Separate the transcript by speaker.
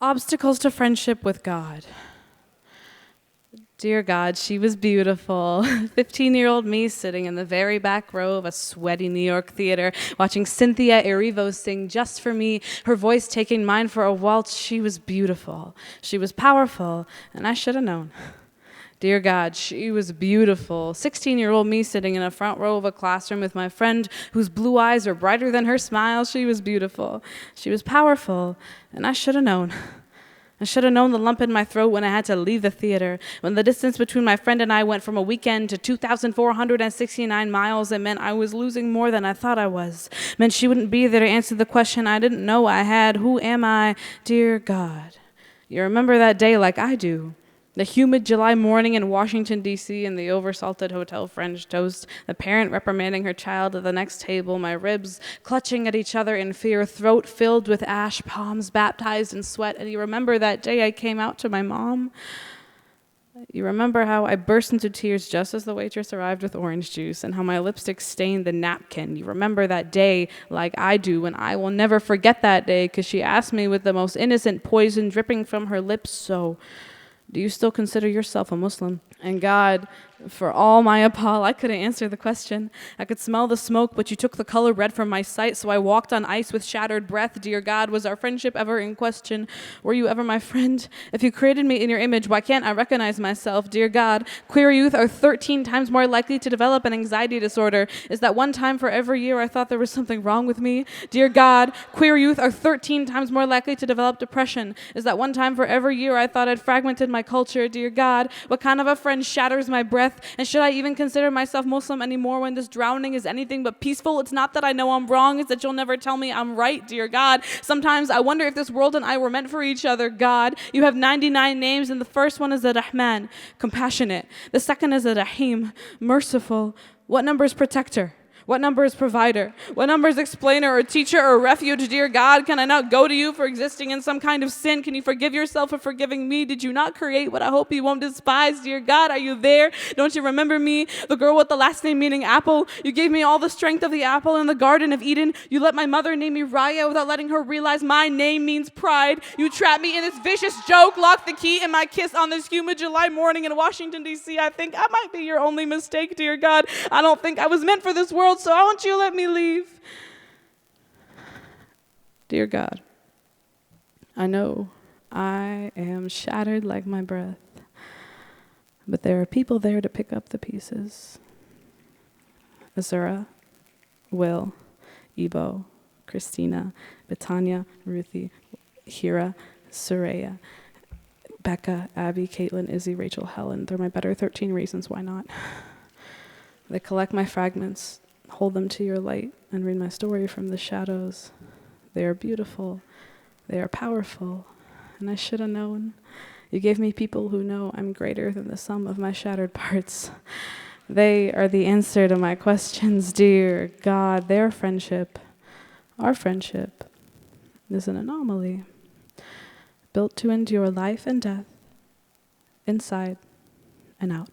Speaker 1: Obstacles to friendship with God. Dear God, she was beautiful. 15-year-old me sitting in the very back row of a sweaty New York theater, watching Cynthia Erivo sing just for me, her voice taking mine for a waltz. She was beautiful. She was powerful, and I should have known. Dear God, she was beautiful. 16-year-old me sitting in a front row of a classroom with my friend whose blue eyes are brighter than her smile. She was beautiful. She was powerful, and I should have known. I should have known the lump in my throat when I had to leave the theater. When the distance between my friend and I went from a weekend to 2,469 miles, it meant I was losing more than I thought I was. It meant she wouldn't be there to answer the question I didn't know I had. Who am I? Dear God. You remember that day like I do. The humid July morning in Washington, D.C., and the oversalted hotel French toast, the parent reprimanding her child at the next table, my ribs clutching at each other in fear, throat filled with ash, palms baptized in sweat. And you remember that day I came out to my mom? You remember how I burst into tears just as the waitress arrived with orange juice, and how my lipstick stained the napkin. You remember that day like I do, and I will never forget that day because she asked me with the most innocent poison dripping from her lips, so... do you still consider yourself a Muslim? And God, for all my appall, I couldn't answer the question. I could smell the smoke, but you took the color red from my sight, so I walked on ice with shattered breath. Dear God, was our friendship ever in question? Were you ever my friend? If you created me in your image, why can't I recognize myself? Dear God, queer youth are 13 times more likely to develop an anxiety disorder. Is that one time for every year I thought there was something wrong with me? Dear God, queer youth are 13 times more likely to develop depression. Is that one time for every year I thought I'd fragmented my culture? Dear God, what kind of a friend shatters my breath? And should I even consider myself Muslim anymore when this drowning is anything but peaceful? It's not that I know I'm wrong, it's that you'll never tell me I'm right, dear God. Sometimes I wonder if this world and I were meant for each other, God. You have 99 names, and the first one is the Rahman, compassionate. The second is the Rahim, merciful. What number is protector? What number is provider? What number is explainer or teacher or refuge? Dear God, can I not go to you for existing in some kind of sin? Can you forgive yourself for forgiving me? Did you not create what I hope you won't despise? Dear God, are you there? Don't you remember me? The girl with the last name meaning apple. You gave me all the strength of the apple in the Garden of Eden. You let my mother name me Raya without letting her realize my name means pride. You trapped me in this vicious joke, locked the key in my kiss on this humid July morning in Washington, D.C. I think I might be your only mistake, dear God. I don't think I was meant for this world, so why won't you let me leave? Dear God, I know I am shattered like my breath, but there are people there to pick up the pieces. Azura, Will, Ebo, Christina, Betania, Ruthie, Hira, Soraya, Becca, Abby, Caitlin, Izzy, Rachel, Helen. They're my better 13 reasons why not. They collect my fragments, hold them to your light, and read my story from the shadows. They are beautiful. They are powerful. And I should have known. You gave me people who know I'm greater than the sum of my shattered parts. They are the answer to my questions, dear God. Their friendship, our friendship, is an anomaly, built to endure life and death, inside and out.